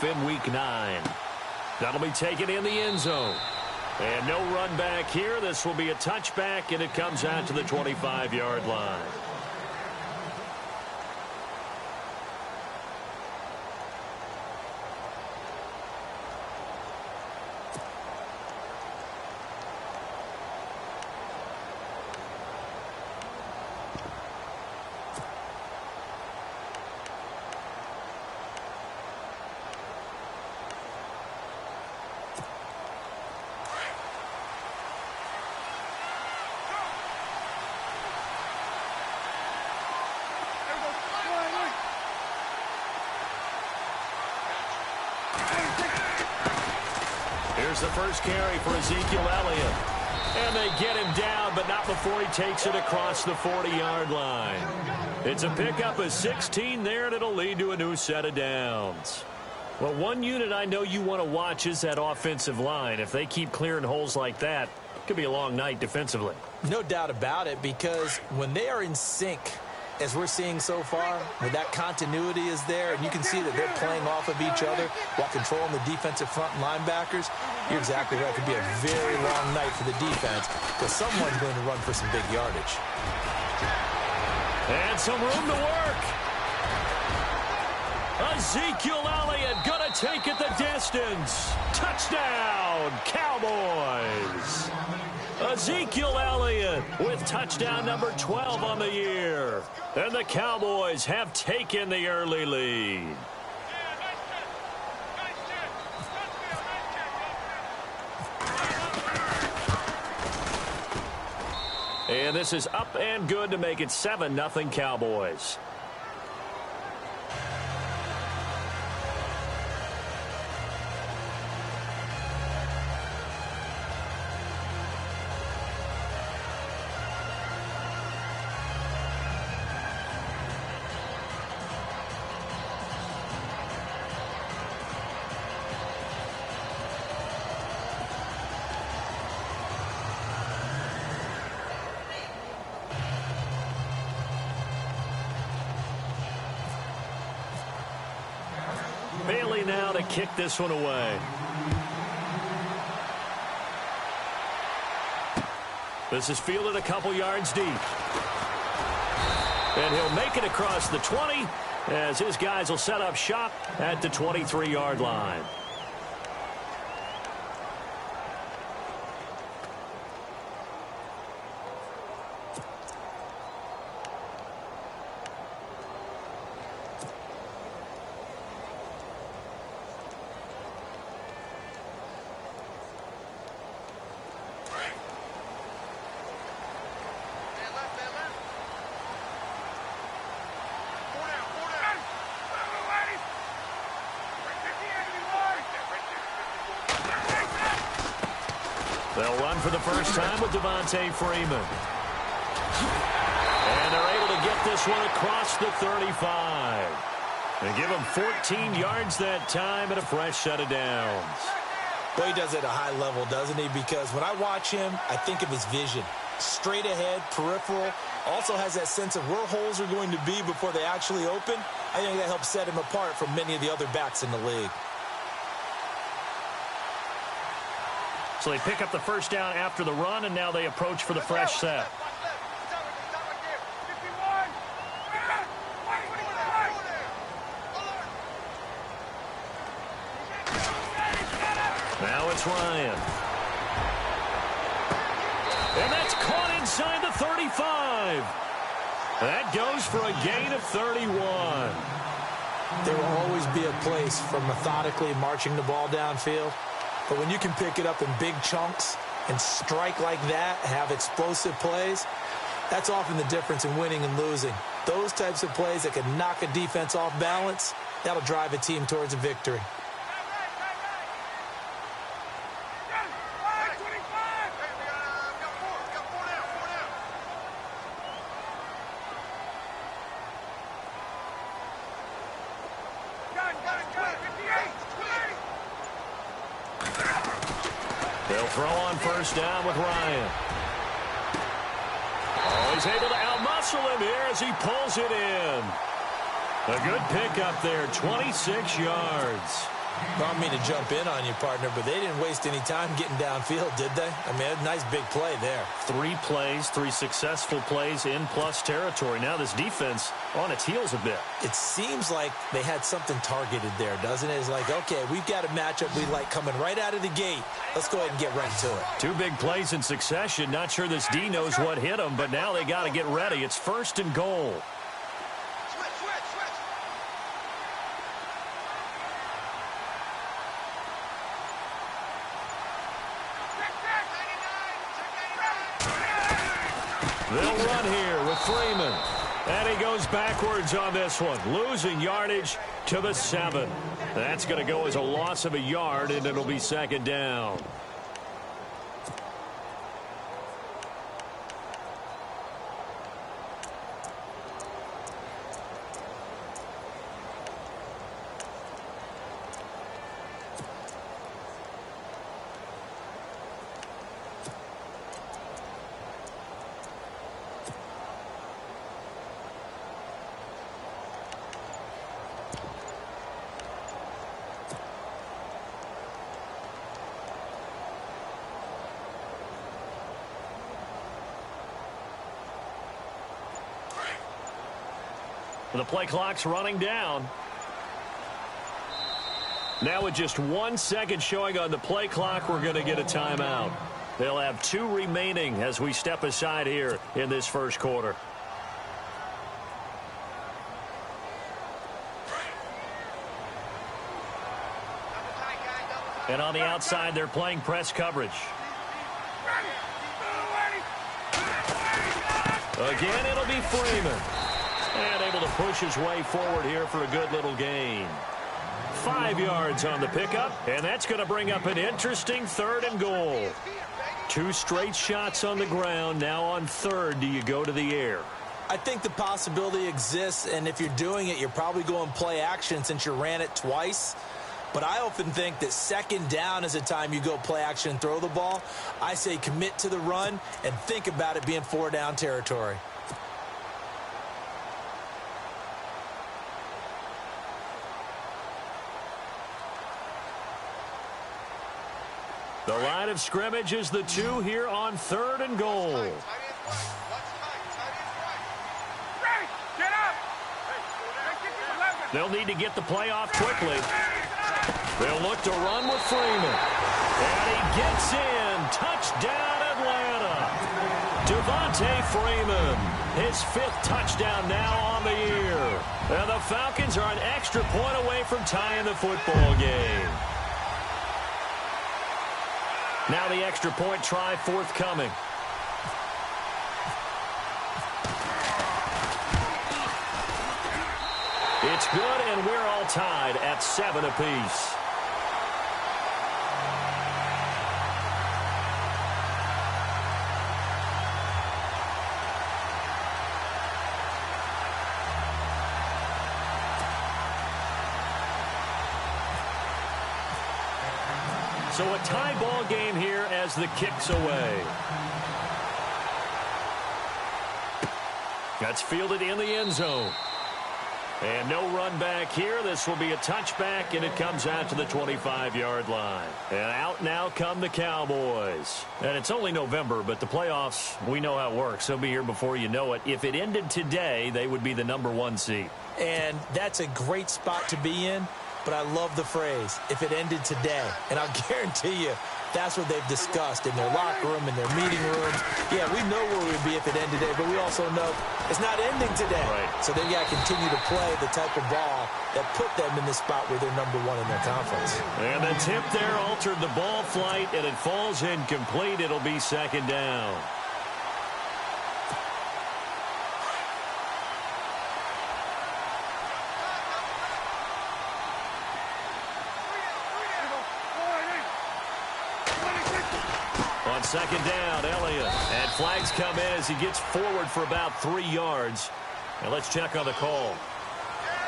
off in Week 9. That'll be taken in the end zone. And no run back here. This will be a touchback, and it comes out to the 25-yard line. Here's the first carry for Ezekiel Elliott. And they get him down, but not before he takes it across the 40-yard line. It's a pickup of 16 there, and it'll lead to a new set of downs. Well, one unit I know you want to watch is that offensive line. If they keep clearing holes like that, it could be a long night defensively. No doubt about it, because when they are in sync, as we're seeing so far, when that continuity is there, and you can see that they're playing off of each other while controlling the defensive front linebackers, you're exactly right. It could be a very long night for the defense because someone's going to run for some big yardage. And some room to work. Ezekiel Elliott going to take it the distance. Touchdown, Cowboys. Ezekiel Elliott with touchdown number 12 on the year. And the Cowboys have taken the early lead. And this is up and good to make it 7-0 Cowboys. Bailey now to kick this one away. This is fielded a couple yards deep. And he'll make it across the 20 as his guys will set up shop at the 23-yard line. They'll run for the first time with Devontae Freeman. And they're able to get this one across the 35. They give him 14 yards that time and a fresh set of downs. Well, he does it at a high level, doesn't he? Because when I watch him, I think of his vision. Straight ahead, peripheral. Also has that sense of where holes are going to be before they actually open. I think that helps set him apart from many of the other backs in the league. So they pick up the first down after the run, and now they approach for the fresh set. Now it's Ryan. And that's caught inside the 35. That goes for a gain of 31. There will always be a place for methodically marching the ball downfield. But when you can pick it up in big chunks and strike like that, have explosive plays, that's often the difference in winning and losing. Those types of plays that can knock a defense off balance, that'll drive a team towards a victory. They'll throw on first down with Ryan. Oh, he's able to outmuscle him here as he pulls it in. A good pickup there, 26 yards. I don't mean to jump in on you, partner, but they didn't waste any time getting downfield, did they? I mean, a nice big play there. 3 plays, 3 successful plays in plus territory. Now this defense on its heels a bit. It seems like they had something targeted there, doesn't it? It's like, okay, we've got a matchup we like coming right out of the gate. Let's go ahead and get right to it. 2 big plays in succession. Not sure this D knows what hit them, but now they got to get ready. It's 1st and goal. They'll run here with Freeman. And he goes backwards on this one, losing yardage to the 7. That's going to go as a loss of a yard, and it'll be 2nd down. The play clock's running down. Now with just 1 second showing on the play clock, we're going to get a timeout. They'll have 2 remaining as we step aside here in this 1st quarter. And on the outside, they're playing press coverage. Again, it'll be Freeman. And able to push his way forward here for a good little gain. 5 yards on the pickup, and that's going to bring up an interesting 3rd and goal. 2 straight shots on the ground. Now on 3rd, do you go to the air? I think the possibility exists, and if you're doing it, you're probably going play action since you ran it twice. But I often think that 2nd down is the time you go play action and throw the ball. I say commit to the run and think about it being 4 down territory. The line of scrimmage is the 2 here on 3rd and goal. They'll need to get the play off quickly. They'll look to run with Freeman. And he gets in. Touchdown, Atlanta. Devontae Freeman. His 5th touchdown now on the year. And the Falcons are an extra point away from tying the football game. Now the extra point try forthcoming. It's good, and we're all tied at 7 apiece. So a tie ball game here as the kick's away. That's fielded in the end zone. And no run back here. This will be a touchback, and it comes out to the 25-yard line. And out now come the Cowboys. And it's only November, but the playoffs, we know how it works. They'll be here before you know it. If it ended today, they would be the number 1 seed. And that's a great spot to be in, but I love the phrase, if it ended today. And I'll guarantee you, that's what they've discussed in their locker room, in their meeting rooms. Yeah, we know where we'd be if it ended today, but we also know it's not ending today. Right. So they've got to continue to play the type of ball that put them in the spot where they're number 1 in their conference. And the tip there altered the ball flight, and it falls incomplete. It'll be 2nd down. On 2nd down, Elliott. And flags come in as he gets forward for about 3 yards. And let's check on the call.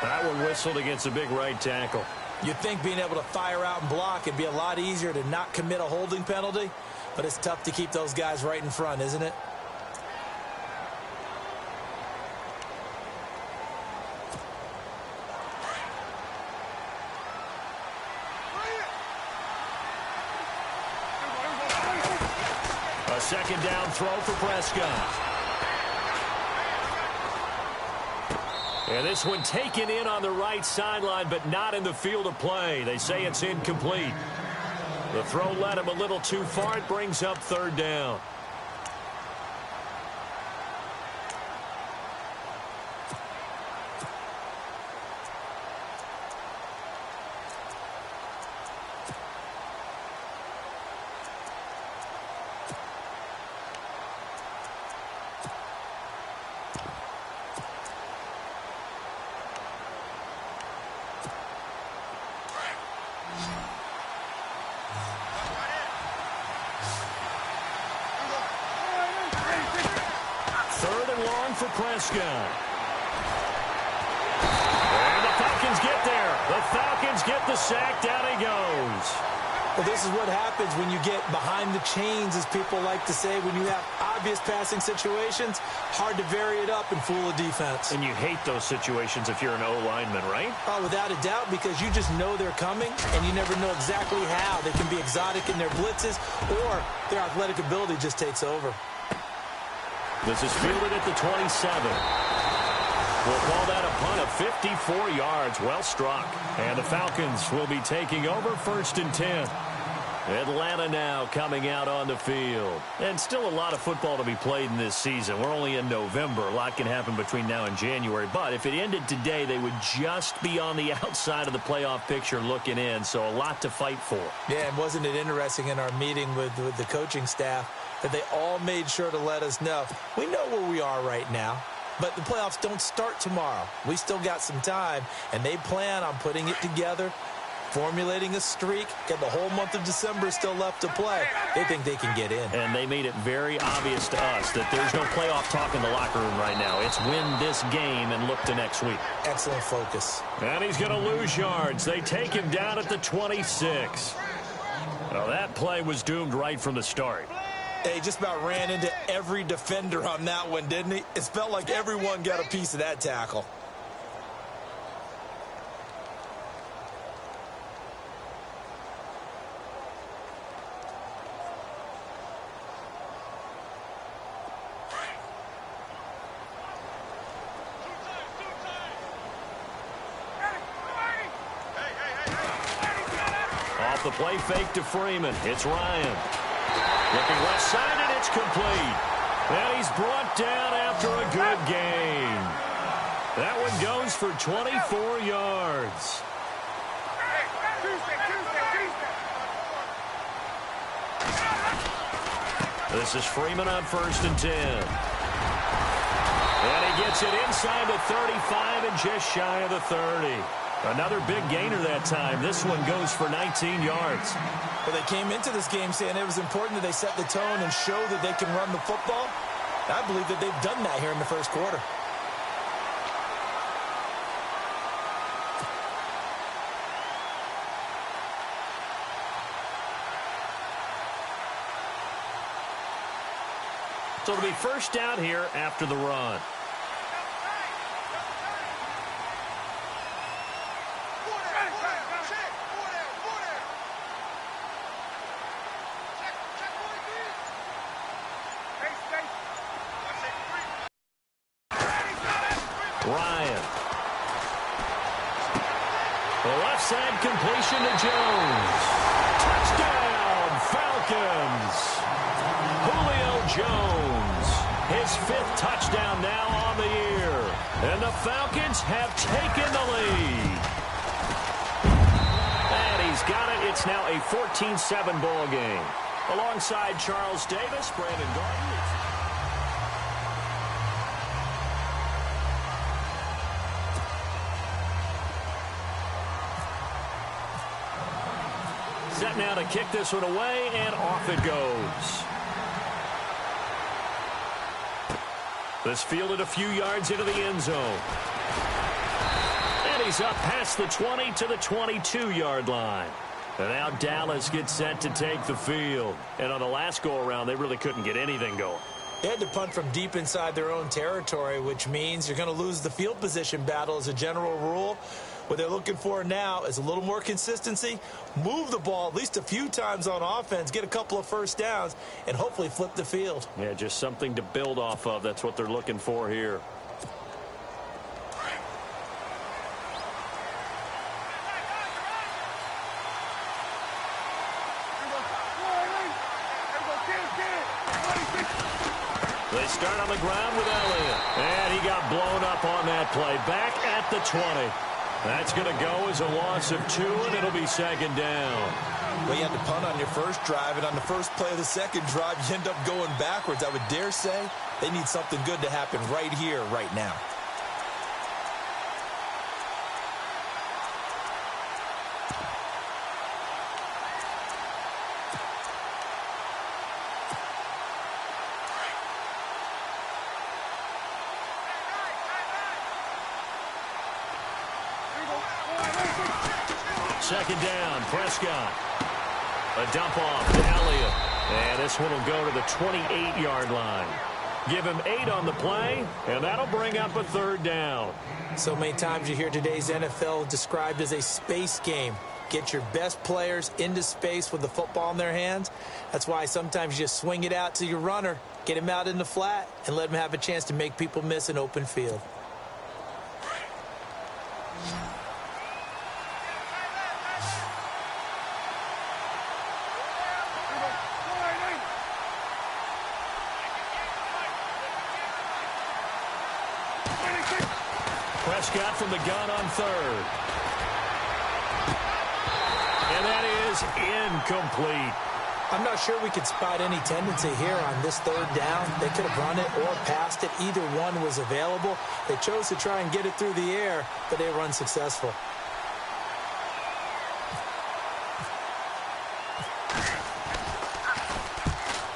That one whistled against a big right tackle. You'd think being able to fire out and block would be a lot easier to not commit a holding penalty, but it's tough to keep those guys right in front, isn't it? second down throw for Prescott. And this one taken in on the right sideline, but not in the field of play. They say it's incomplete. The throw led him a little too far. It brings up third down. For Prescott. And the Falcons get there. The Falcons get the sack. Down he goes. Well, this is what happens when you get behind the chains, as people like to say. When you have obvious passing situations, hard to vary it up and fool a defense. And you hate those situations if you're an O-lineman, right? Oh, without a doubt, because you just know they're coming, and you never know exactly how. They can be exotic in their blitzes, or their athletic ability just takes over. This is fielded at the 27. We'll call that a punt of 54 yards. Well struck. And the Falcons will be taking over 1st and 10. Atlanta now coming out on the field. And still a lot of football to be played in this season. We're only in November. A lot can happen between now and January. But if it ended today, they would just be on the outside of the playoff picture looking in. So a lot to fight for. Yeah, and wasn't it interesting in our meeting with the coaching staff that they all made sure to let us know, we know where we are right now, but the playoffs don't start tomorrow. We still got some time, and they plan on putting it together, formulating a streak, got the whole month of December still left to play. They think they can get in. And they made it very obvious to us that there's no playoff talk in the locker room right now. It's win this game and look to next week. Excellent focus. And he's going to lose yards. They take him down at the 26. Well, that play was doomed right from the start. He just about ran into every defender on that one, didn't he? It felt like everyone got a piece of that tackle. Off the play fake to Freeman. It's Ryan. Looking left side, and it's complete. And he's brought down after a good gain. That one goes for 24 yards. This is Freeman on 1st and 10. And he gets it inside the 35 and just shy of the 30. Another big gainer that time. This one goes for 19 yards. Well, they came into this game saying it was important that they set the tone and show that they can run the football. I believe that they've done that here in the first quarter. So it'll be first down here after the run. Ryan. The left side completion to Jones. Touchdown, Falcons. Julio Jones. His 5th touchdown now on the year. And the Falcons have taken the lead. And he's got it. It's now a 14-7 ball game. Alongside Charles Davis, Brandon Gardner. Set now to kick this one away, and off it goes. This fielded a few yards into the end zone. And he's up past the 20 to the 22-yard line. And now Dallas gets set to take the field. And on the last go-around, they really couldn't get anything going. They had to punt from deep inside their own territory, which means you're going to lose the field position battle as a general rule. What they're looking for now is a little more consistency, move the ball at least a few times on offense, get a couple of first downs, and hopefully flip the field. Yeah, just something to build off of. That's what they're looking for here. They start on the ground with Elliott. And he got blown up on that play. Back at the 20. That's going to go as a loss of 2, and it'll be second down. Well, you had to punt on your first drive, and on the first play of the second drive, you end up going backwards. I would dare say they need something good to happen right here, right now. Second down, Prescott. A dump off to Elliott. And this one will go to the 28-yard line. Give him 8 on the play, and that'll bring up a third down. So many times you hear today's NFL described as a space game. Get your best players into space with the football in their hands. That's why sometimes you just swing it out to your runner, get him out in the flat, and let him have a chance to make people miss an open field. Prescott from the gun on third. And that is incomplete. I'm not sure we could spot any tendency here on this third down. They could have run it or passed it. Either one was available. They chose to try and get it through the air, but they were unsuccessful.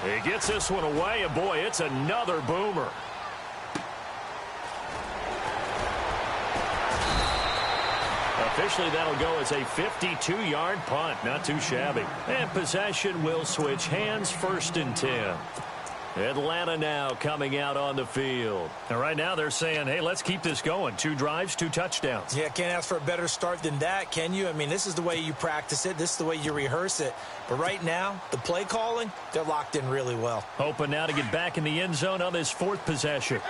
He gets this one away, and boy, it's another boomer. Officially, that'll go as a 52-yard punt. Not too shabby. And possession will switch hands, 1st and 10. Atlanta now coming out on the field. And right now they're saying, hey, let's keep this going. 2 drives, 2 touchdowns. Yeah, can't ask for a better start than that, can you? I mean, this is the way you practice it. This is the way you rehearse it. But right now, the play calling, they're locked in really well. Hoping now to get back in the end zone on this 4th possession.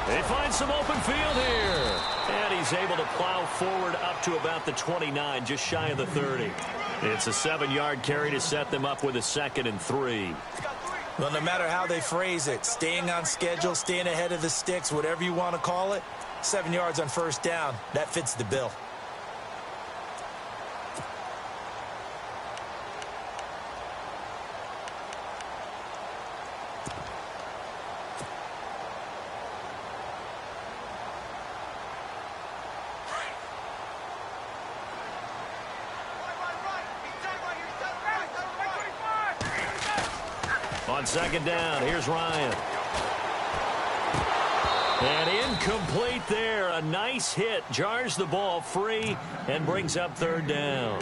They find some open field here. And he's able to plow forward up to about the 29, just shy of the 30. It's a 7-yard carry to set them up with a 2nd and 3. Well, no matter how they phrase it, staying on schedule, staying ahead of the sticks, whatever you want to call it, 7 yards on 1st down, that fits the bill. On 2nd down, here's Ryan. And incomplete there. A nice hit. Jars the ball free and brings up 3rd down.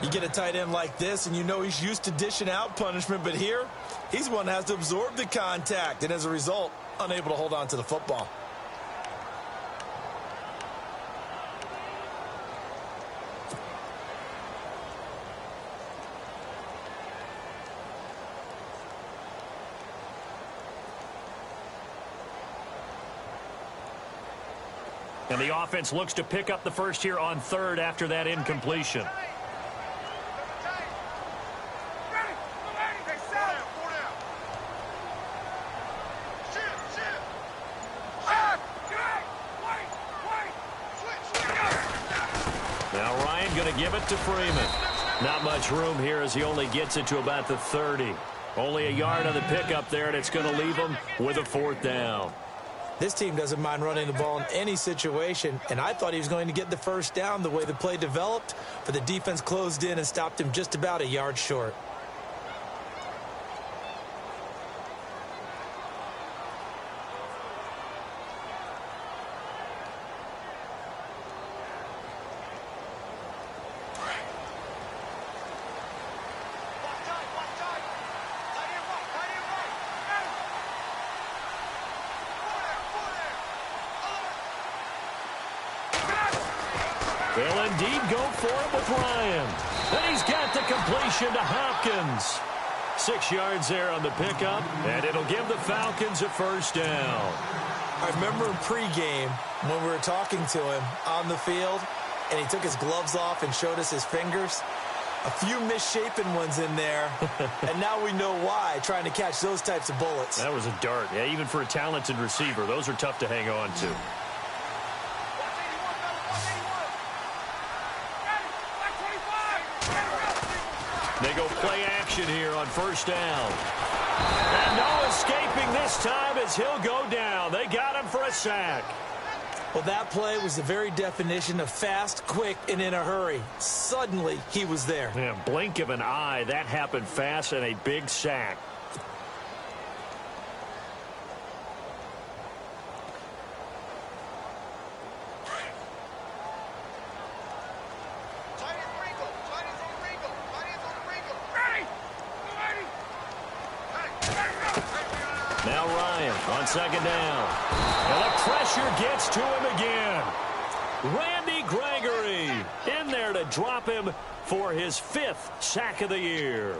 You get a tight end like this, and you know he's used to dishing out punishment, but here, he's one that has to absorb the contact, and as a result, unable to hold on to the football. And the offense looks to pick up the first here on 3rd after that incompletion. Now Ryan going to give it to Freeman. Not much room here as he only gets it to about the 30. Only a yard on the pickup there, and it's going to leave him with a 4th down. This team doesn't mind running the ball in any situation, and I thought he was going to get the 1st down the way the play developed, but the defense closed in and stopped him just about a yard short. They'll indeed go for it with Ryan. And he's got the completion to Hopkins. 6 yards there on the pickup, and it'll give the Falcons a first down. I remember in pregame when we were talking to him on the field, and he took his gloves off and showed us his fingers. A few misshapen ones in there, and now we know why, trying to catch those types of bullets. That was a dart. Yeah, even for a talented receiver, those are tough to hang on to. They go play action here on first down. And no escaping this time as he'll go down. They got him for a sack. Well, that play was the very definition of fast, quick, and in a hurry. Suddenly, he was there. Yeah, blink of an eye. That happened fast and a big sack. Now Ryan on second down. And the pressure gets to him again. Randy Gregory in there to drop him for his 5th sack of the year.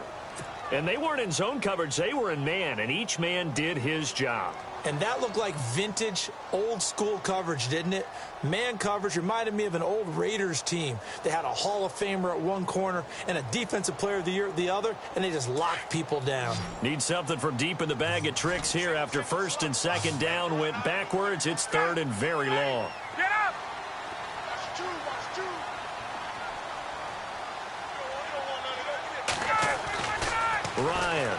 And they weren't in zone coverage. They were in man, and each man did his job. And that looked like vintage, old-school coverage, didn't it? Man coverage reminded me of an old Raiders team. They had a Hall of Famer at one corner and a Defensive Player of the Year at the other, and they just locked people down. Need something from deep in the bag of tricks here after first and second down went backwards. It's third and very long. Get up! Watch two. Ryan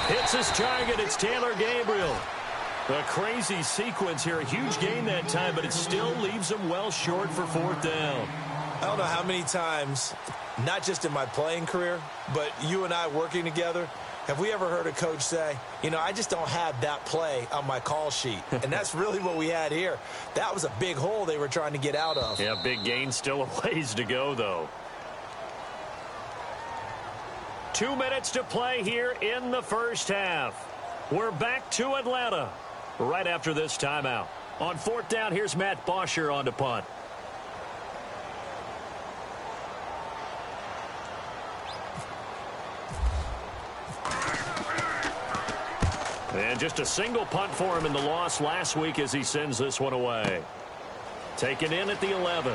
hits his target. It's Taylor Gabriel. A crazy sequence here. A huge gain that time, but it still leaves him well short for 4th down. I don't know how many times, not just in my playing career, but you and I working together, have we ever heard a coach say, you know, I just don't have that play on my call sheet. And that's really what we had here. That was a big hole they were trying to get out of. Yeah, big gain. Still a ways to go, though. 2 minutes to play here in the first half. We're back to Atlanta right after this timeout. On 4th down, here's Matt Bosher on to punt. And just a single punt for him in the loss last week as he sends this one away. Taken in at the 11.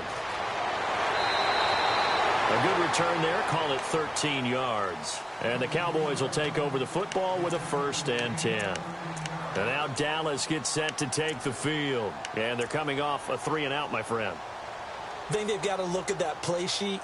A good return there. Call it 13 yards. And the Cowboys will take over the football with a 1st and 10. And now Dallas gets set to take the field. And they're coming off a 3-and-out, my friend. I think they've got to look at that play sheet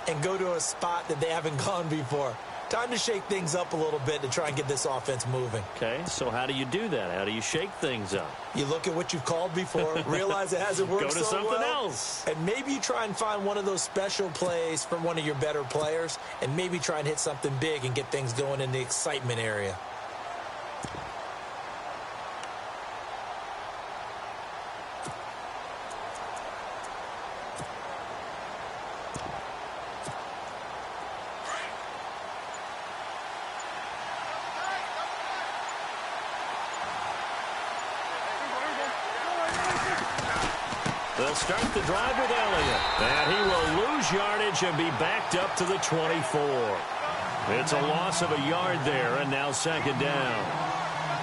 and go to a spot that they haven't gone before. Time to shake things up a little bit to try and get this offense moving. Okay, so how do you do that? How do you shake things up? You look at what you've called before, realize it hasn't worked Go to so something well, else. and maybe you try and find one of those special plays from one of your better players, and maybe try and hit something big and get things going in the excitement area. They'll start the drive with Elliott. And he will lose yardage and be backed up to the 24. It's a loss of a yard there, and now second down.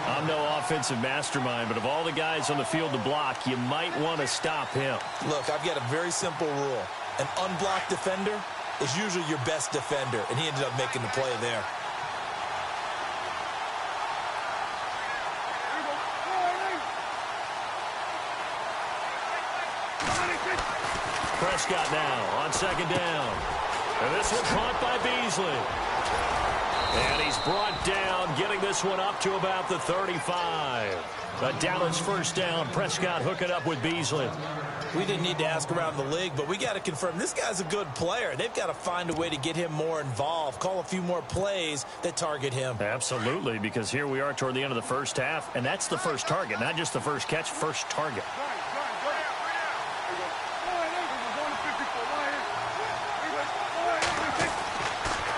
I'm no offensive mastermind, but of all the guys on the field to block, you might want to stop him. Look, I've got a very simple rule. An unblocked defender is usually your best defender, and he ended up making the play there. Prescott now on second down. And this one caught by Beasley. And he's brought down, getting this one up to about the 35. A Dallas first down. Prescott hooking up with Beasley. We didn't need to ask around the league, but we got to confirm this guy's a good player. They've got to find a way to get him more involved, call a few more plays that target him. Absolutely, because here we are toward the end of the first half, and that's the first target, not just the first catch, first target.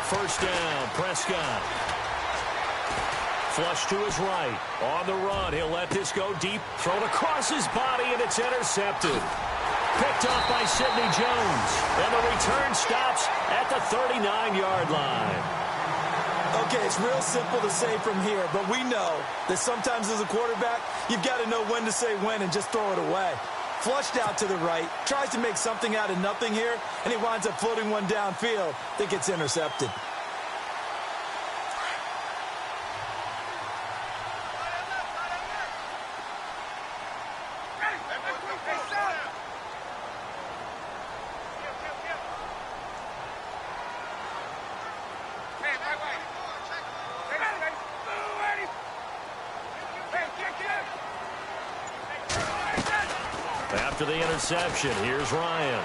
First down, Prescott. Flush to his right. On the run, he'll let this go deep. Thrown across his body, and it's intercepted. Picked off by Sidney Jones. And the return stops at the 39-yard line. Okay, it's real simple to say from here, but we know that sometimes as a quarterback, you've got to know when to say when and just throw it away. Flushed out to the right, tries to make something out of nothing here, and he winds up floating one downfield that gets intercepted. After the interception, here's Ryan.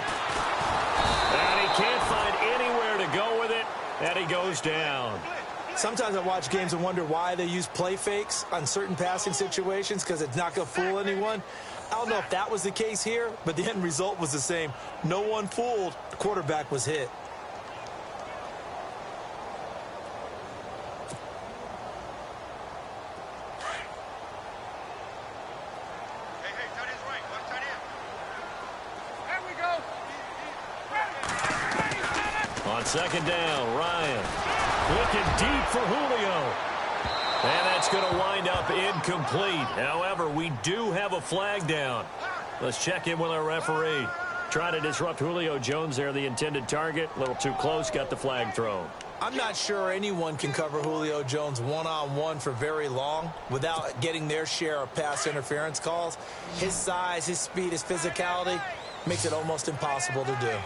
And he can't find anywhere to go with it, and he goes down. Sometimes I watch games and wonder why they use play fakes on certain passing situations because it's not going to fool anyone. I don't know if that was the case here, but the end result was the same. No one fooled. The quarterback was hit. Second down, Ryan. Looking deep for Julio. And that's going to wind up incomplete. However, we do have a flag down. Let's check in with our referee. Trying to disrupt Julio Jones there, the intended target. A little too close, got the flag thrown. I'm not sure anyone can cover Julio Jones one-on-one for very long without getting their share of pass interference calls. His size, his speed, his physicality makes it almost impossible to do.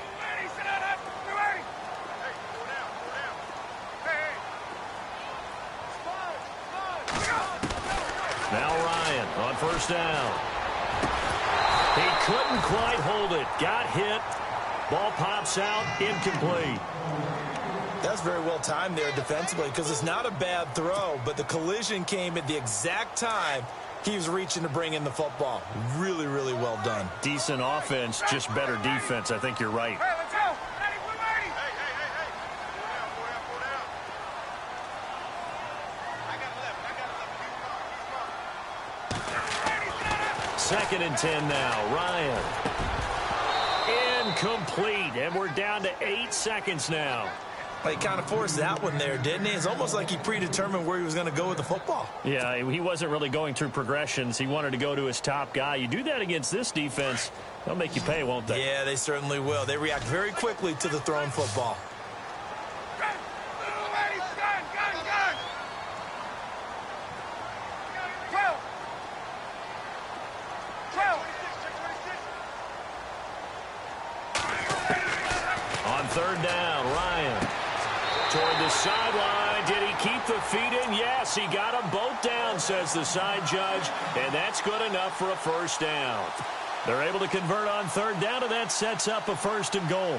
Now Ryan on first down. He couldn't quite hold it. Got hit. Ball pops out. Incomplete. That's very well timed there defensively because it's not a bad throw, but the collision came at the exact time he was reaching to bring in the football. Really, really well done. Decent offense, just better defense. I think you're right. Hey, let's go. Second and 10 now. Ryan. Incomplete. And we're down to 8 seconds now. Well, he kind of forced that one there, didn't he? It's almost like he predetermined where he was going to go with the football. Yeah, he wasn't really going through progressions. He wanted to go to his top guy. You do that against this defense, they'll make you pay, won't they? Yeah, they certainly will. They react very quickly to the thrown football. Third down, Ryan. Toward the sideline. Did he keep the feet in? Yes, he got them both down, says the side judge. And that's good enough for a first down. They're able to convert on third down, and that sets up a first and goal.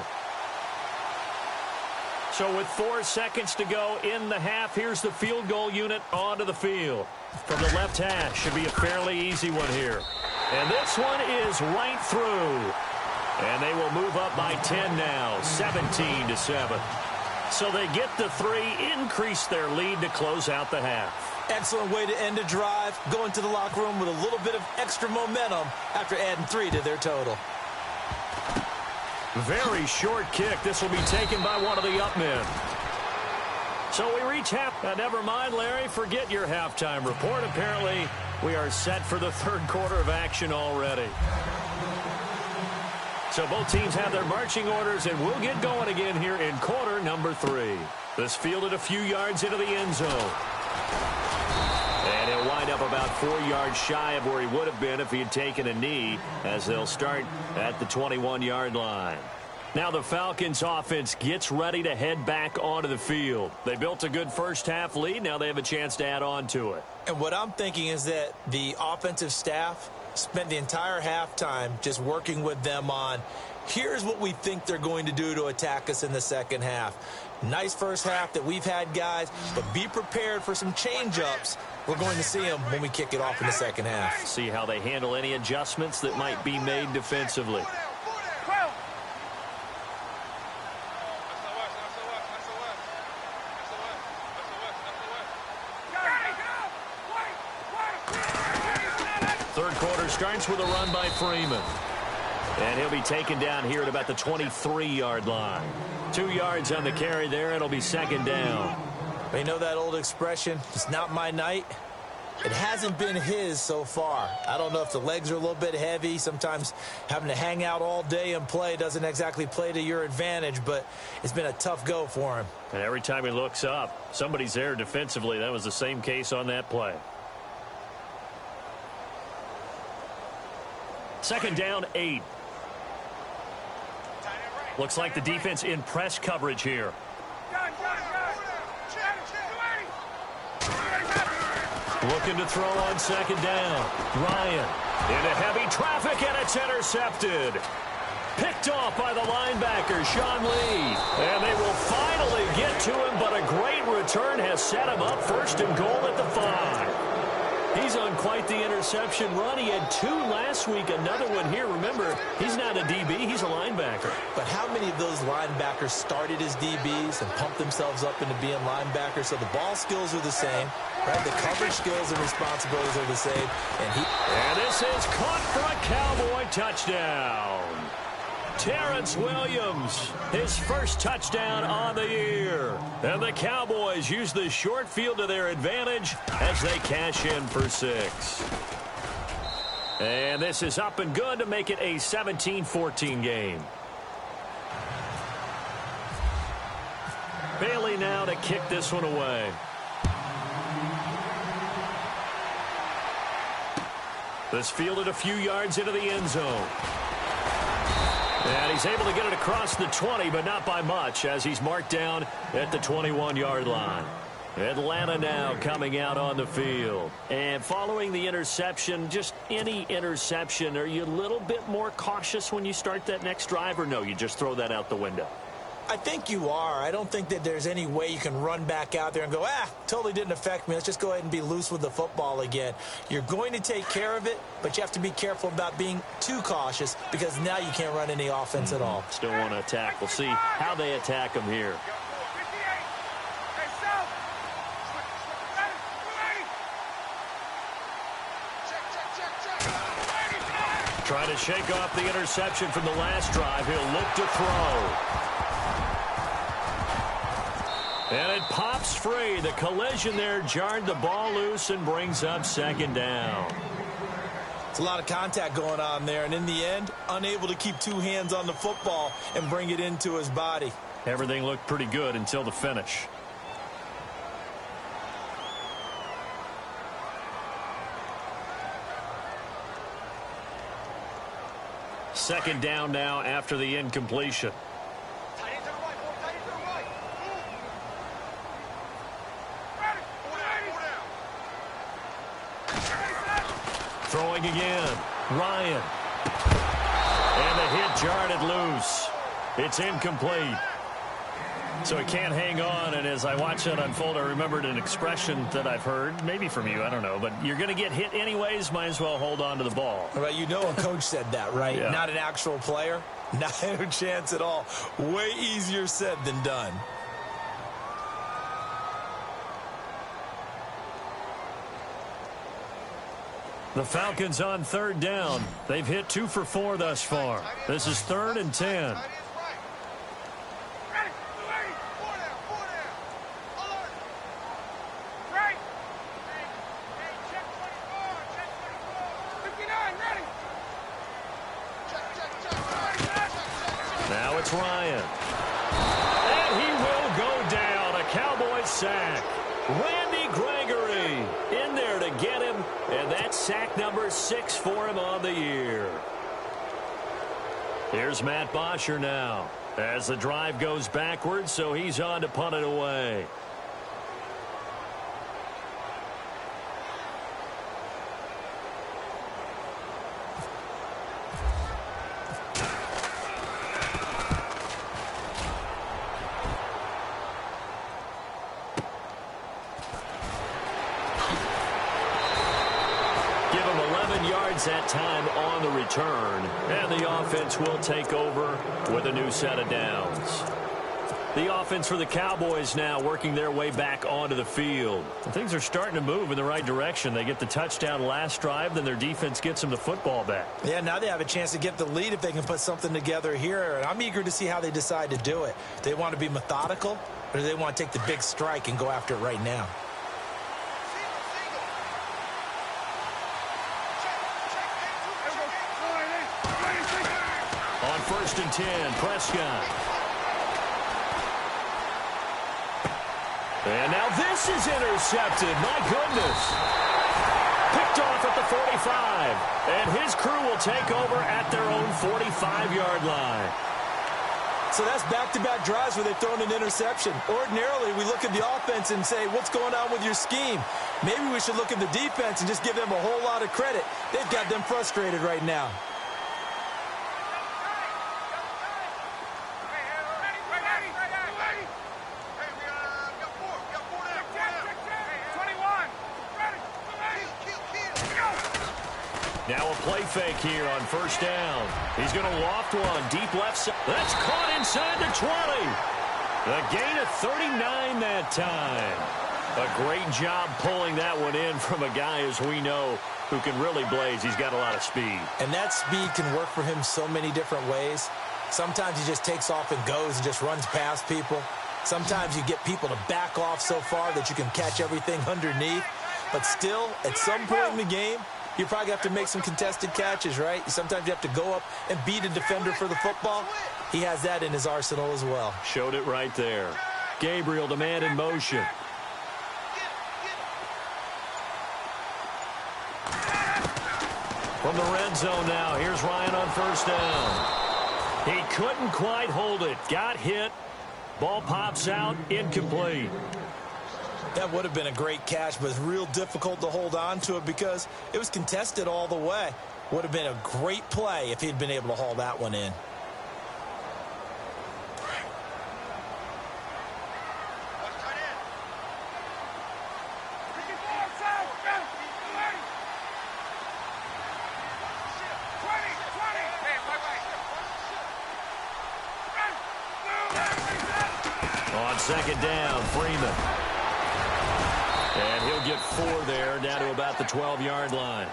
So with 4 seconds to go in the half, here's the field goal unit onto the field. From the left hash, should be a fairly easy one here. And this one is right through. And they will move up by 10 now, 17-7. So they get the 3, increase their lead to close out the half. Excellent way to end a drive, go into the locker room with a little bit of extra momentum after adding 3 to their total. Very short kick. This will be taken by one of the up men. So we reach half. Never mind, Larry, forget your halftime report. Apparently, we are set for the third quarter of action already. So both teams have their marching orders, and we'll get going again here in quarter number 3. This fielded a few yards into the end zone. And he'll wind up about 4 yards shy of where he would have been if he had taken a knee, as they'll start at the 21-yard line. Now the Falcons offense gets ready to head back onto the field. They built a good first-half lead. Now they have a chance to add on to it. And what I'm thinking is that the offensive staff spent the entire halftime just working with them on, here's what we think they're going to do to attack us in the second half. Nice first half that we've had, guys, but be prepared for some change-ups. We're going to see them when we kick it off in the second half. See how they handle any adjustments that might be made defensively. Third quarter starts with a run by Freeman. And he'll be taken down here at about the 23-yard line. 2 yards on the carry there. It'll be second down. You know that old expression, it's not my night? It hasn't been his so far. I don't know if the legs are a little bit heavy. Sometimes having to hang out all day and play doesn't exactly play to your advantage, but it's been a tough go for him. And every time he looks up, somebody's there defensively. That was the same case on that play. Second down, 8. Looks like the defense in press coverage here. Looking to throw on second down. Ryan into heavy traffic, and it's intercepted. Picked off by the linebacker, Sean Lee. And they will finally get to him, but a great return has set him up first and goal at the 5. He's on quite the interception run. He had 2 last week, another one here. Remember, he's not a DB, he's a linebacker. But how many of those linebackers started as DBs and pumped themselves up into being linebackers? So the ball skills are the same, right? The coverage skills and responsibilities are the same. And this is caught for a Cowboy touchdown. Terrence Williams, his first touchdown on the year. And the Cowboys use the short field to their advantage as they cash in for 6. And this is up and good to make it a 17-14 game. Bailey now to kick this one away. This fielded a few yards into the end zone. And he's able to get it across the 20, but not by much, as he's marked down at the 21-yard line. Atlanta now coming out on the field. And following the interception, just any interception, are you a little bit more cautious when you start that next drive, or no, you just throw that out the window? I think you are. I don't think that there's any way you can run back out there and go, totally didn't affect me. Let's just go ahead and be loose with the football again. You're going to take care of it, but you have to be careful about being too cautious because now you can't run any offense at all. Still want to attack. We'll see how they attack him here. Trying to shake off the interception from the last drive. He'll look to throw. And it pops free. The collision there jarred the ball loose and brings up second down. It's a lot of contact going on there, and in the end, unable to keep 2 hands on the football and bring it into his body. Everything looked pretty good until the finish. Second down now after the incompletion. Throwing again. Ryan. And the hit jarred it loose. It's incomplete. So he can't hang on, and as I watch that unfold, I remembered an expression that I've heard, maybe from you, I don't know, but you're going to get hit anyways, might as well hold on to the ball. Right, you know a coach said that, right? Yeah. Not an actual player. Not a chance at all. Way easier said than done. The Falcons on third down. They've hit 2 for 4 thus far. This is 3rd and 10. Now it's Ryan. And he will go down. A Cowboys sack. Randy Gregory in there to get him. And that's sack number 6 for him on the year. Here's Matt Bosher now as the drive goes backwards, so he's on to punt it away. That time on the return, and the offense will take over with a new set of downs. The offense for the Cowboys now working their way back onto the field. Things are starting to move in the right direction. They get the touchdown last drive, then their defense gets them the football back. Yeah, now they have a chance to get the lead if they can put something together here. And I'm eager to see how they decide to do it. Do they want to be methodical, or do they want to take the big strike and go after it right now? On 1st and 10, Prescott. And now this is intercepted. My goodness. Picked off at the 45. And his crew will take over at their own 45-yard line. So that's back-to-back drives where they've thrown an interception. Ordinarily, we look at the offense and say, what's going on with your scheme? Maybe we should look at the defense and just give them a whole lot of credit. They've got them frustrated right now. Now a play fake here on 1st down. He's going to loft one deep left side. That's caught inside the 20. A gain of 39 that time. A great job pulling that one in from a guy, as we know, who can really blaze. He's got a lot of speed. And that speed can work for him so many different ways. Sometimes he just takes off and goes and just runs past people. Sometimes you get people to back off so far that you can catch everything underneath. But still, at some point in the game, you probably have to make some contested catches, right? Sometimes you have to go up and beat a defender for the football. He has that in his arsenal as well. Showed it right there. Gabriel, the man in motion. From the red zone now, here's Ryan on 1st down. He couldn't quite hold it. Got hit. Ball pops out, incomplete. That would have been a great catch, but it's real difficult to hold on to it because it was contested all the way. Would have been a great play if he'd been able to haul that one in. On 2nd down, Freeman. And he'll get 4 there, down to about the 12-yard line.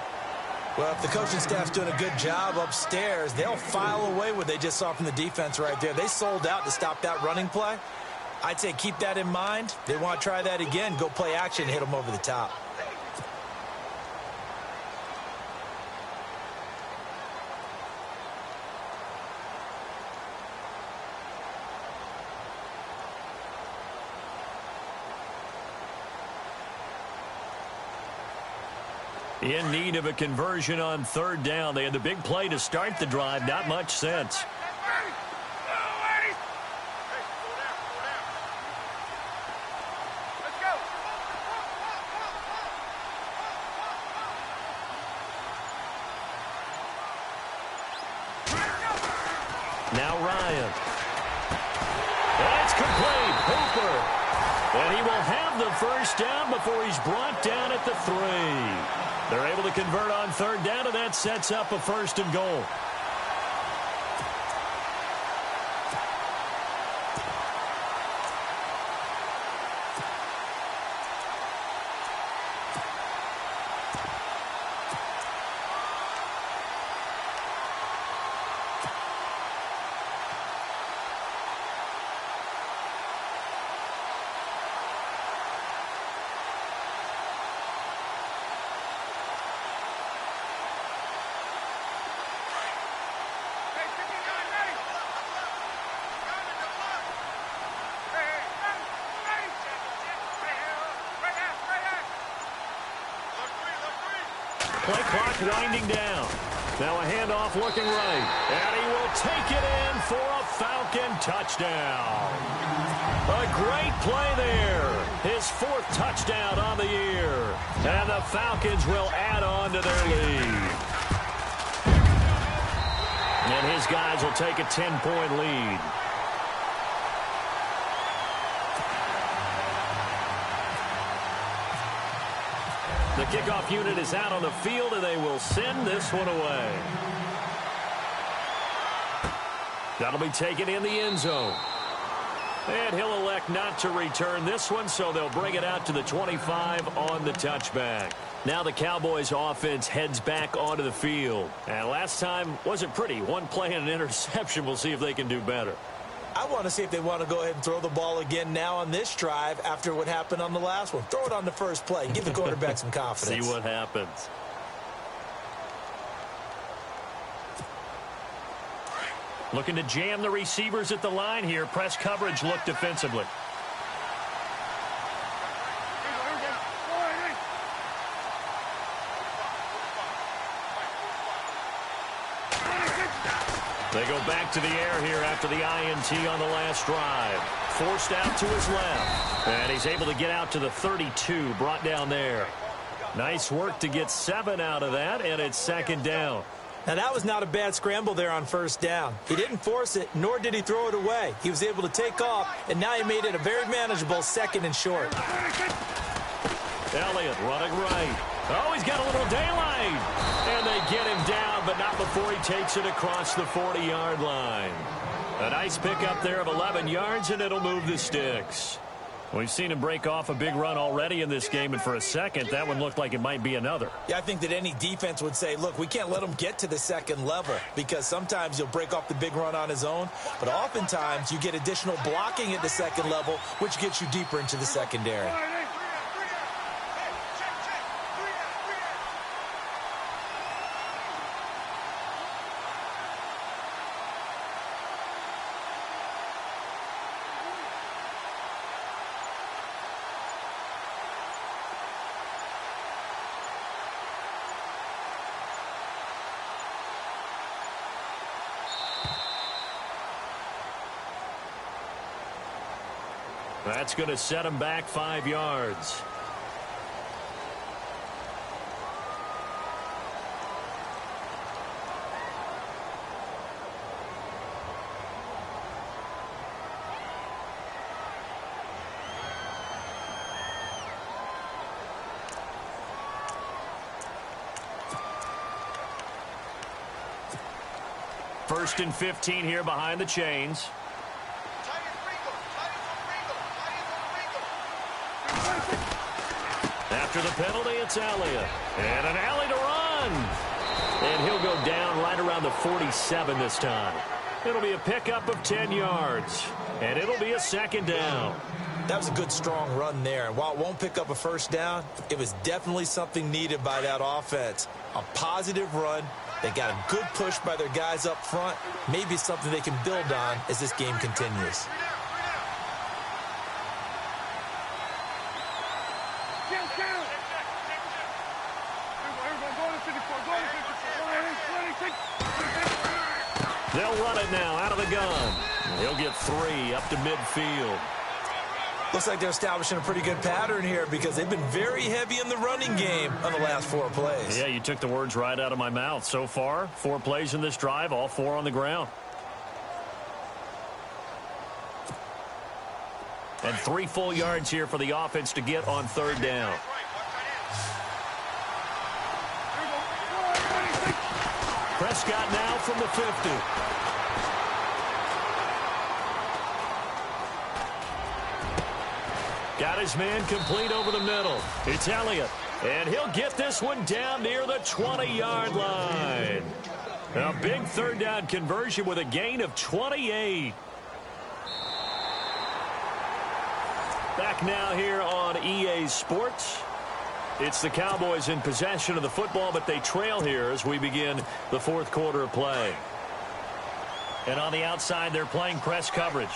Well, if the coaching staff's doing a good job upstairs, they'll file away what they just saw from the defense right there. They sold out to stop that running play. I'd say keep that in mind. They want to try that again, go play action, hit them over the top. In need of a conversion on 3rd down. They had the big play to start the drive. Not much sense. Now Ryan. That's complete. Hooper. And he will have the 1st down before he's brought down at the 3. They're able to convert on 3rd down, and that sets up a 1st and goal. Play clock winding down. Now a handoff looking right. And he will take it in for a Falcon touchdown. A great play there. His 4th touchdown on the year. And the Falcons will add on to their lead. And his guys will take a 10-point lead. The kickoff unit is out on the field, and they will send this one away. That'll be taken in the end zone. And he'll elect not to return this one, so they'll bring it out to the 25 on the touchback. Now the Cowboys offense heads back onto the field. And last time wasn't pretty. One play and an interception. We'll see if they can do better. I want to see if they want to go ahead and throw the ball again now on this drive after what happened on the last one. Throw it on the first play. Give the quarterback some confidence. See what happens. Looking to jam the receivers at the line here. Press coverage look defensively. They go back to the air here after the INT on the last drive. Forced out to his left. And he's able to get out to the 32, brought down there. Nice work to get 7 out of that, and it's second down. Now, that was not a bad scramble there on first down. He didn't force it, nor did he throw it away. He was able to take off, and now he made it a very manageable second and short. Elliott running right. Oh, he's got a little daylight. And they get him down, but not before he takes it across the 40-yard line. A nice pickup there of 11 yards, and it'll move the sticks. We've seen him break off a big run already in this game, and for a second, that one looked like it might be another. Yeah, I think that any defense would say, look, we can't let him get to the second level because sometimes he'll break off the big run on his own, but oftentimes you get additional blocking at the second level, which gets you deeper into the secondary. That's going to set him back 5 yards. First and 15 here behind the chains. After the penalty, it's Elliott. And an alley to run. And he'll go down right around the 47 this time. It'll be a pickup of 10 yards. And it'll be a second down. That was a good, strong run there. And while it won't pick up a first down, it was definitely something needed by that offense. A positive run. They got a good push by their guys up front. Maybe something they can build on as this game continues. They'll run it now out of the gun. He'll get 3 up to midfield. Looks like they're establishing a pretty good pattern here because they've been very heavy in the running game on the last 4 plays. Yeah, you took the words right out of my mouth. So far, 4 plays in this drive, all 4 on the ground. And 3 full yards here for the offense to get on third down. Prescott now from the 50. Got his man complete over the middle. It's Elliott. And he'll get this one down near the 20-yard line. A big third down conversion with a gain of 28. Back now here on EA Sports. It's the Cowboys in possession of the football, but they trail here as we begin the fourth quarter of play. And on the outside, they're playing press coverage.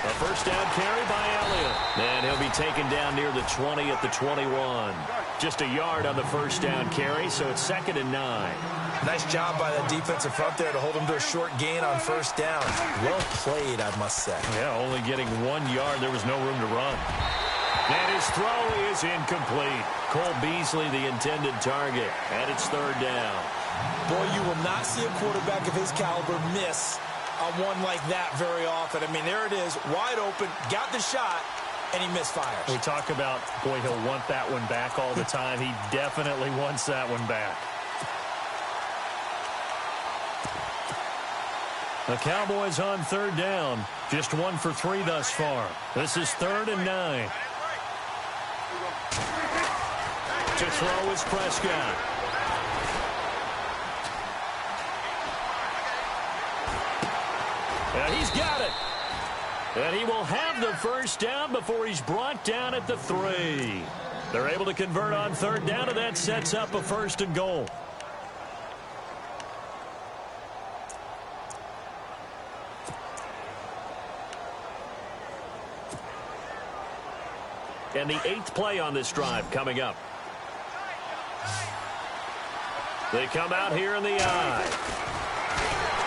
A first down carry by Elliott. And he'll be taken down near the 20 at the 21. Just a yard on the first down carry, so it's 2nd and 9. Nice job by that defensive front there to hold him to a short gain on first down. Well played, I must say. Yeah, only getting 1 yard. There was no room to run. And his throw is incomplete. Cole Beasley, the intended target. And it's third down. Boy, you will not see a quarterback of his caliber miss on one like that very often. I mean, there it is, wide open, got the shot, and he misfires. We talk about, boy, he'll want that one back all the time. He definitely wants that one back. The Cowboys on third down. Just 1 for 3 thus far. This is 3rd and 9. To throw is Prescott. And he's got it. And he will have the first down before he's brought down at the 3. They're able to convert on third down, and that sets up a 1st and goal. And the 8th play on this drive coming up. They come out here in the I.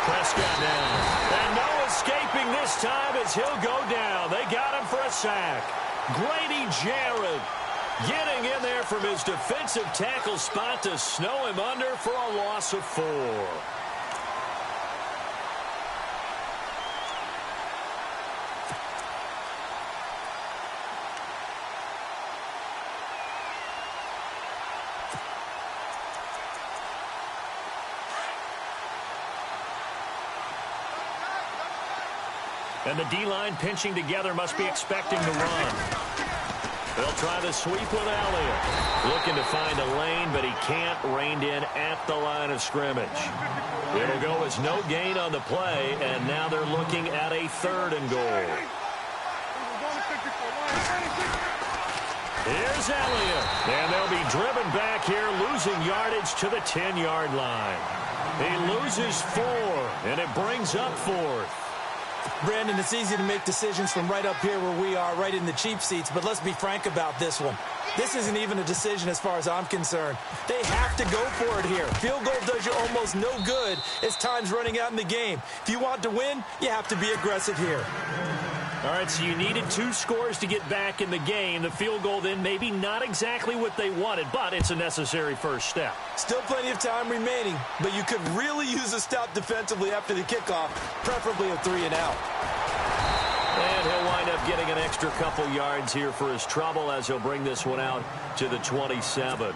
Prescott now. And no escaping this time as he'll go down. They got him for a sack. Grady Jarrett getting in there from his defensive tackle spot to snow him under for a loss of 4. And the D-line pinching together must be expecting to run. They'll try the sweep with Elliott. Looking to find a lane, but he can't. Reined in at the line of scrimmage. It'll go as no gain on the play, and now they're looking at a 3rd and goal. Here's Elliott. And they'll be driven back here, losing yardage to the 10-yard line. He loses 4, and it brings up 4th. Brandon, it's easy to make decisions from right up here where we are, right in the cheap seats, but let's be frank about this one. This isn't even a decision as far as I'm concerned. They have to go for it here. Field goal does you almost no good as time's running out in the game. If you want to win, you have to be aggressive here. All right, so you needed 2 scores to get back in the game. The field goal then maybe not exactly what they wanted, but it's a necessary first step. Still plenty of time remaining, but you could really use a stop defensively after the kickoff, preferably a 3-and-out. And he'll wind up getting an extra couple yards here for his trouble as he'll bring this one out to the 27.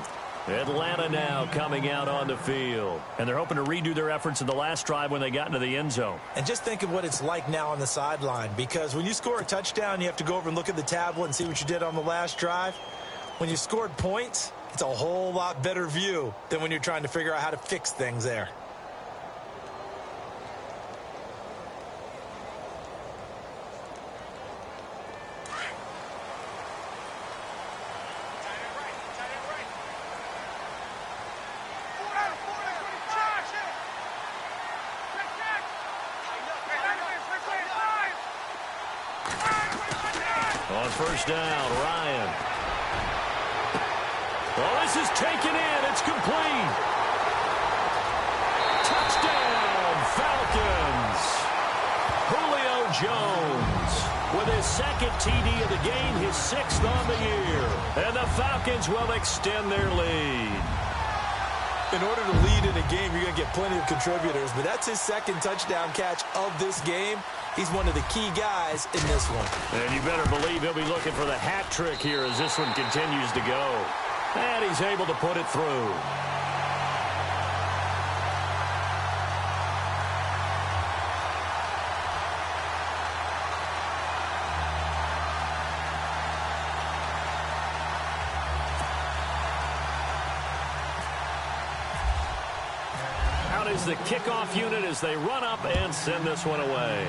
Atlanta now coming out on the field. And they're hoping to redo their efforts in the last drive when they got into the end zone. And just think of what it's like now on the sideline, because when you score a touchdown, you have to go over and look at the tablet and see what you did on the last drive. When you scored points, it's a whole lot better view than when you're trying to figure out how to fix things there. On first down, Ryan. Oh, this is taken in. It's complete. Touchdown, Falcons. Julio Jones with his 2nd TD of the game, his 6th on the year. And the Falcons will extend their lead. In order to lead in a game, you're going to get plenty of contributors, but that's his 2nd touchdown catch of this game. He's one of the key guys in this one. And you better believe he'll be looking for the hat trick here as this one continues to go. And he's able to put it through. Out is the kickoff unit as they run up and send this one away.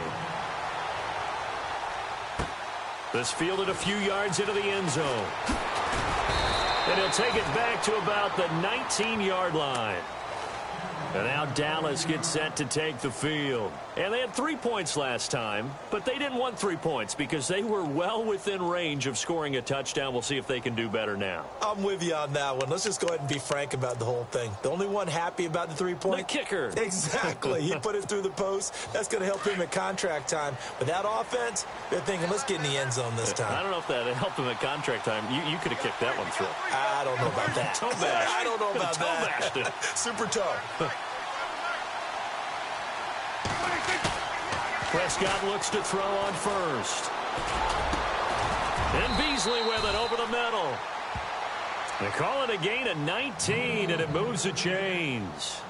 This fielded a few yards into the end zone. And he'll take it back to about the 19-yard line. And now Dallas gets set to take the field. And they had 3 points last time, but they didn't want 3 points because they were well within range of scoring a touchdown. We'll see if they can do better now. I'm with you on that one. Let's just go ahead and be frank about the whole thing. The only one happy about the 3-point? The kicker. Exactly. He put it through the post. That's going to help him at contract time. But that offense, they're thinking, let's get in the end zone this time. I don't know if that helped him at contract time. You could have kicked that one through. I don't know about that. Toe bash. I don't know about that. Toe bashed it. Super toe. Prescott looks to throw on first. And Beasley with it over the middle. They call it a gain of 19, and it moves the chains.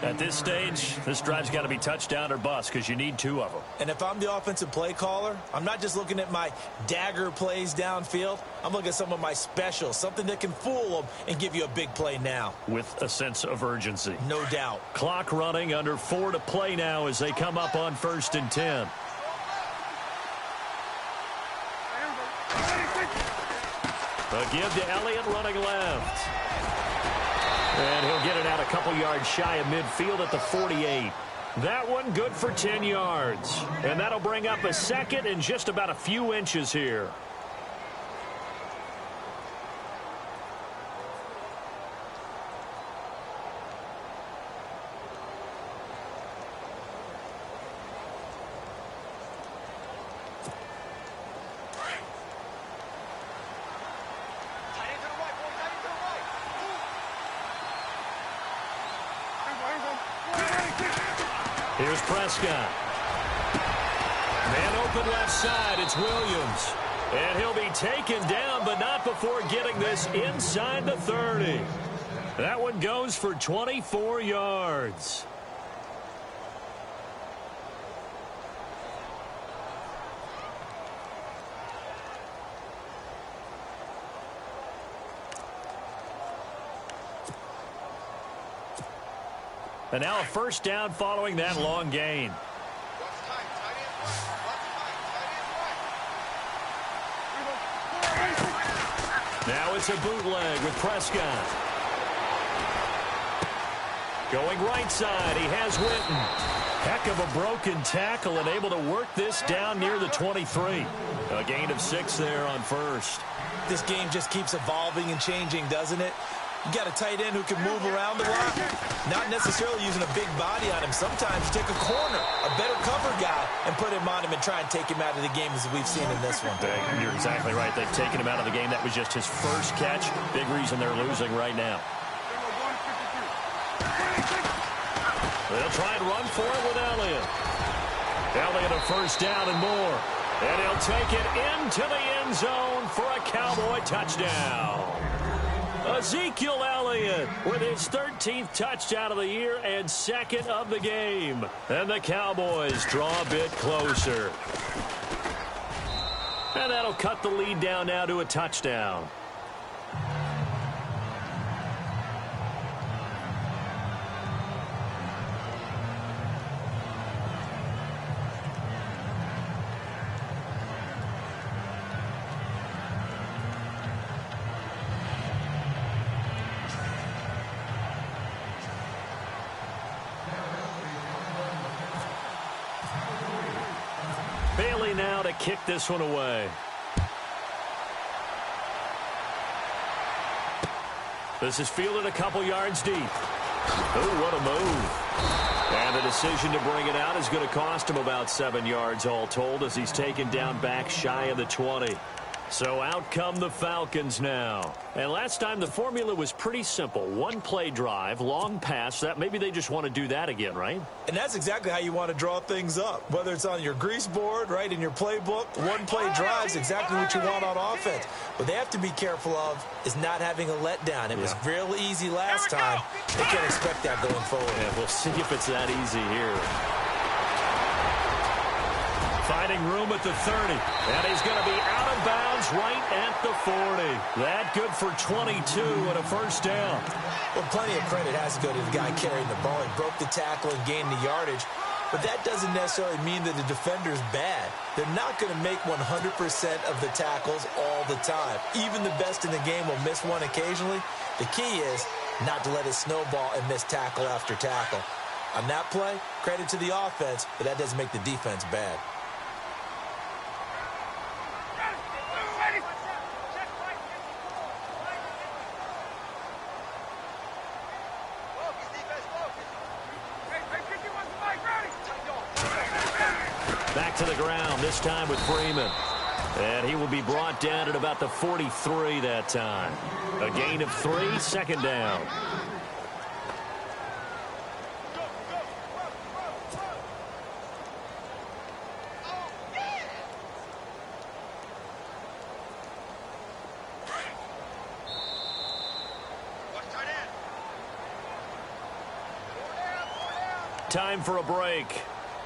At this stage, this drive's got to be touchdown or bust because you need 2 of them. And if I'm the offensive play caller, I'm not just looking at my dagger plays downfield. I'm looking at some of my specials, something that can fool them and give you a big play now. With a sense of urgency. No doubt. Clock running, under 4 to play now as they come up on 1st and 10. A give to Elliott running left. And he'll get it out a couple yards shy of midfield at the 48. That one good for 10 yards. And that'll bring up a second and just about a few inches here. Here's Prescott. Man open left side, it's Williams. And he'll be taken down, but not before getting this inside the 30. That one goes for 24 yards. And now a first down following that long gain. Now it's a bootleg with Prescott. Going right side, he has Witten. Heck of a broken tackle and able to work this down near the 23. A gain of 6 there on first. This game just keeps evolving and changing, doesn't it? You got a tight end who can move around a lot, not necessarily using a big body on him. Sometimes you take a corner, a better cover guy, and put him on him and try and take him out of the game as we've seen in this one. You're exactly right. They've taken him out of the game. That was just his first catch. Big reason they're losing right now. They'll try and run for it with Elliott. Elliott a first down and more. And he'll take it into the end zone for a Cowboy touchdown. Ezekiel Elliott with his 13th touchdown of the year and 2nd of the game. And the Cowboys draw a bit closer. And that'll cut the lead down now to a touchdown. Bailey now to kick this one away. This is fielded a couple yards deep. Oh, what a move. And the decision to bring it out is going to cost him about 7 yards all told as he's taken down back shy of the 20. So out come the Falcons now. And last time the formula was pretty simple. One play drive, long pass. That maybe they just want to do that again, right? And that's exactly how you want to draw things up. Whether it's on your grease board, right, in your playbook, one play drive is exactly what you want on offense. What they have to be careful of is not having a letdown. It was real easy last time. They can't expect that going forward. Yeah, we'll see if it's that easy here. Finding room at the 30. And he's going to be out of bounds right at the 40. That good for 22 and a first down. Well, plenty of credit has to go to the guy carrying the ball. He broke the tackle and gained the yardage. But that doesn't necessarily mean that the defender's bad. They're not going to make 100% of the tackles all the time. Even the best in the game will miss one occasionally. The key is not to let it snowball and miss tackle after tackle. On that play, credit to the offense, but that doesn't make the defense bad. Back to the ground, this time with Freeman. And he will be brought down at about the 43 that time. A gain of 3, 2nd down. time for a break.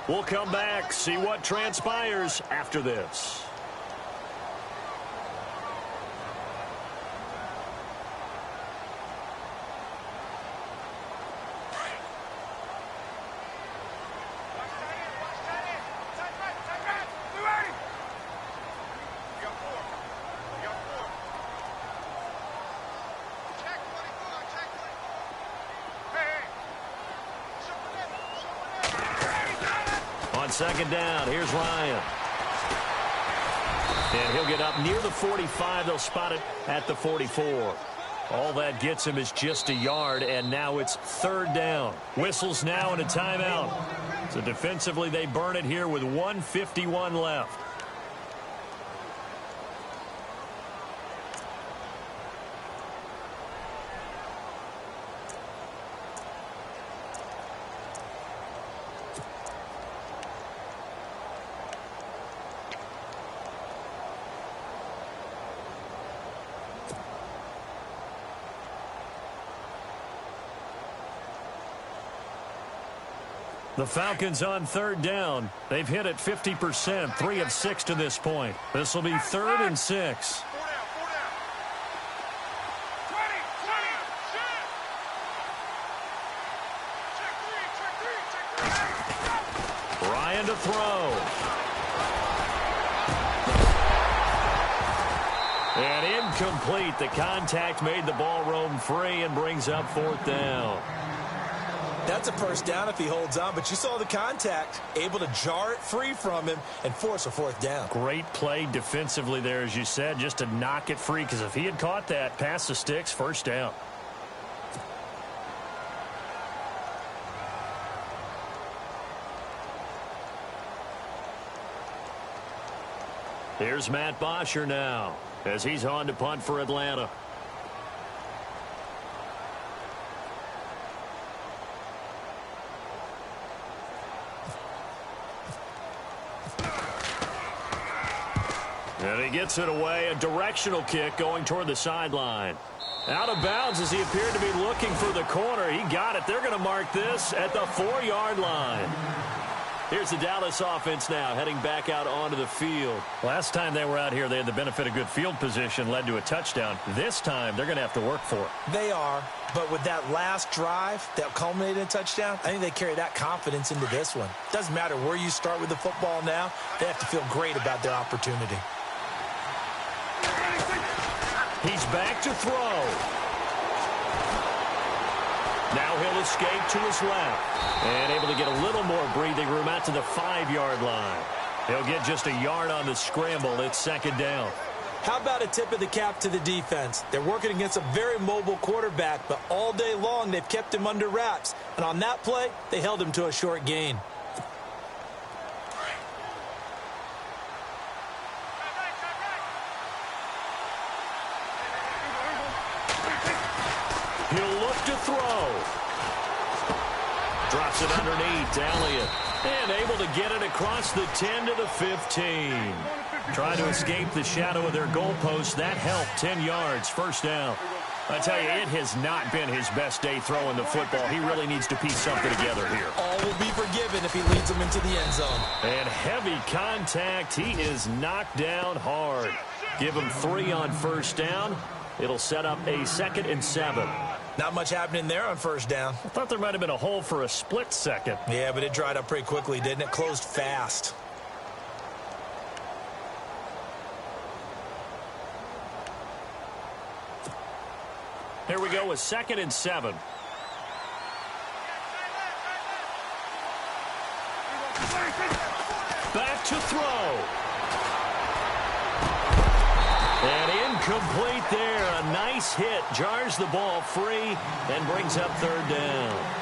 We'll come back, see what transpires after this. On second down, here's Ryan. And he'll get up near the 45. They'll spot it at the 44. All that gets him is just a yard, and now it's third down. Whistles now and a timeout. So defensively, they burn it here with 1:51 left. The Falcons on third down. They've hit it 50%, 3 of 6 to this point. This will be 3rd and 6. Ryan to throw. And incomplete. The contact made the ball roam free and brings up 4th down. That's a first down if he holds on, but you saw the contact, able to jar it free from him and force a 4th down. Great play defensively there, as you said, just to knock it free, because if he had caught that, past the sticks, first down. Here's Matt Bosher now, as he's on to punt for Atlanta. And he gets it away, a directional kick going toward the sideline. Out of bounds as he appeared to be looking for the corner. He got it. They're going to mark this at the 4-yard line. Here's the Dallas offense now heading back out onto the field. Last time they were out here, they had the benefit of good field position, led to a touchdown. This time, they're going to have to work for it. They are, but with that last drive that culminated in a touchdown, I think they carry that confidence into this one. Doesn't matter where you start with the football now, they have to feel great about their opportunity. He's back to throw. Now he'll escape to his left. And able to get a little more breathing room out to the 5-yard line. He'll get just a yard on the scramble. It's 2nd down. How about a tip of the cap to the defense? They're working against a very mobile quarterback, but all day long they've kept him under wraps. And on that play, they held him to a short gain. He'll look to throw. Drops it underneath. Elliott. And able to get it across the 10 to the 15. Trying to escape the shadow of their goalpost. That helped. 10 yards. First down. I tell you, it has not been his best day throwing the football. He really needs to piece something together here. All will be forgiven if he leads them into the end zone. And heavy contact. He is knocked down hard. Give him 3 on first down. It'll set up a 2nd and 7. Not much happening there on first down. I thought there might have been a hole for a split second. Yeah, but it dried up pretty quickly, didn't it? Closed fast. Here we go with 2nd and 7. Back to throw. And incomplete there. A nice hit. Jars the ball free and brings up 3rd down.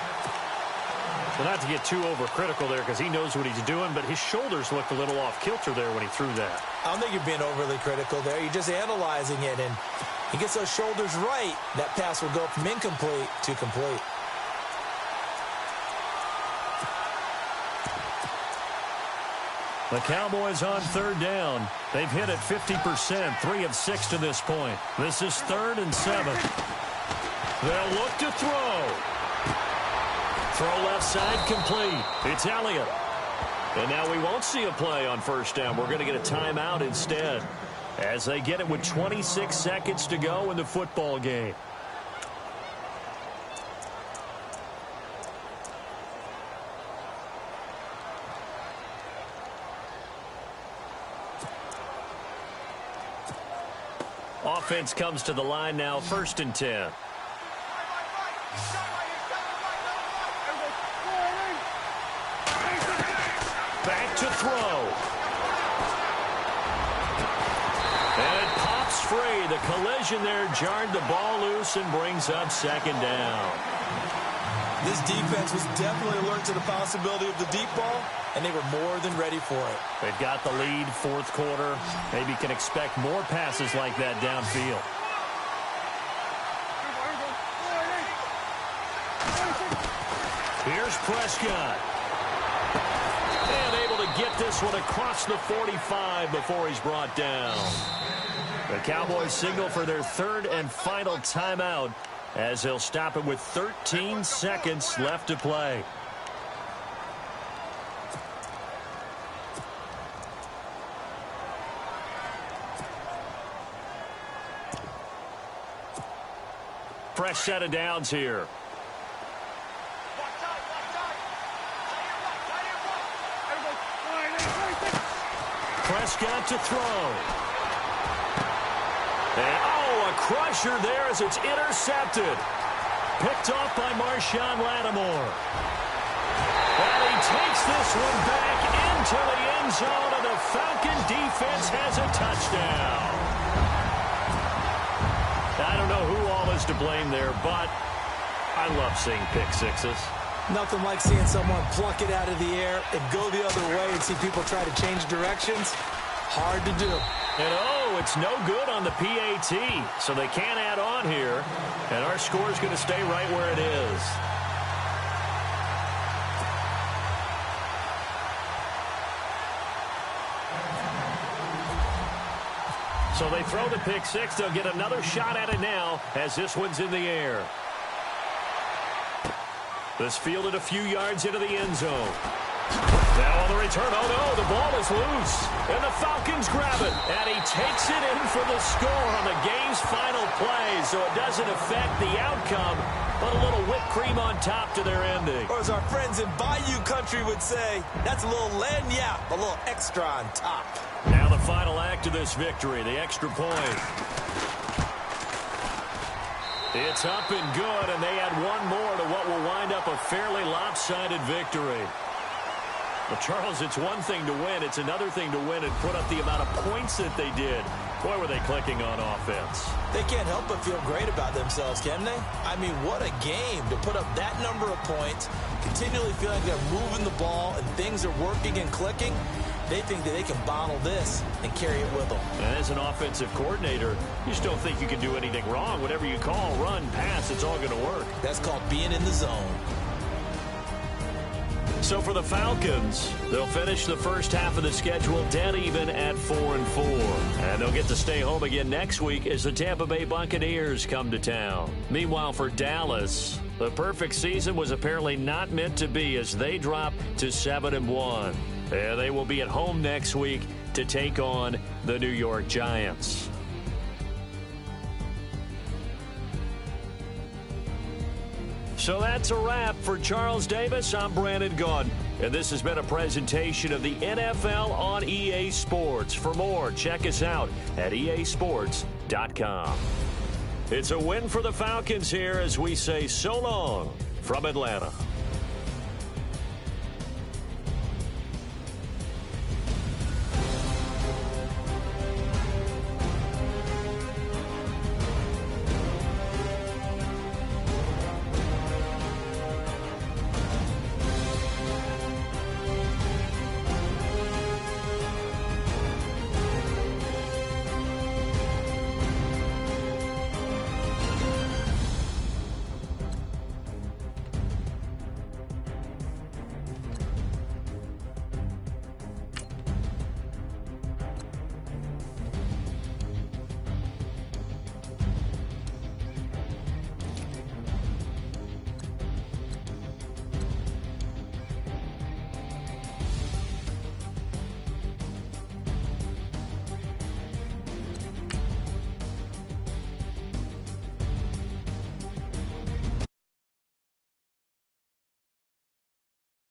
So not to get too overcritical there because he knows what he's doing, but his shoulders looked a little off kilter there when he threw that. I don't think you're being overly critical there. You're just analyzing it, and he gets those shoulders right. That pass will go from incomplete to complete. The Cowboys on 3rd down. They've hit it 50%, 3 of 6 to this point. This is 3rd and 7. They'll look to throw. Throw left side complete. It's Elliott. And now we won't see a play on first down. We're going to get a timeout instead as they get it with 26 seconds to go in the football game. Offense comes to the line now, 1st and 10. Back to throw. And it pops free. The collision there jarred the ball loose and brings up 2nd down. This defense was definitely alert to the possibility of the deep ball, and they were more than ready for it. They've got the lead, 4th quarter. Maybe can expect more passes like that downfield. Here's Prescott. And able to get this one across the 45 before he's brought down. The Cowboys signal for their 3rd and final timeout as they'll stop it with 13 seconds left to play. Fresh set of downs here. Prescott to throw. And, a crusher there as it's intercepted. Picked off by Marshawn Lattimore. And he takes this one back into the end zone, and the Falcon defense has a touchdown. I don't know who all is to blame there, but I love seeing pick sixes. Nothing like seeing someone pluck it out of the air and go the other way and see people try to change directions. Hard to do. And it's no good on the PAT, so they can't add on here. And our score is going to stay right where it is. So they throw the pick six. They'll get another shot at it now as this one's in the air. This fielded a few yards into the end zone. Now on the return, the ball is loose. And the Falcons grab it. And he takes it in for the score on the game's final play. So it doesn't affect the outcome, but a little whipped cream on top to their ending. Or as our friends in Bayou Country would say, that's a little lagniappe, a little extra on top. Now the final act of this victory, the extra point. It's up and good, and they add one more to what will wind up a fairly lopsided victory. Well, Charles, it's one thing to win. It's another thing to win and put up the amount of points that they did. Boy, were they clicking on offense. They can't help but feel great about themselves, can they? I mean, what a game to put up that number of points, continually feel like they're moving the ball and things are working and clicking. They think that they can bottle this and carry it with them. And as an offensive coordinator, you just don't think you can do anything wrong. Whatever you call, run, pass, it's all going to work. That's called being in the zone. So for the Falcons, they'll finish the first half of the schedule dead even at 4-4. And they'll get to stay home again next week as the Tampa Bay Buccaneers come to town. Meanwhile, for Dallas, the perfect season was apparently not meant to be as they drop to 7-1. And they will be at home next week to take on the New York Giants. So that's a wrap. For Charles Davis, I'm Brandon Gaudin. And this has been a presentation of the NFL on EA Sports. For more, check us out at easports.com. It's a win for the Falcons here as we say so long from Atlanta.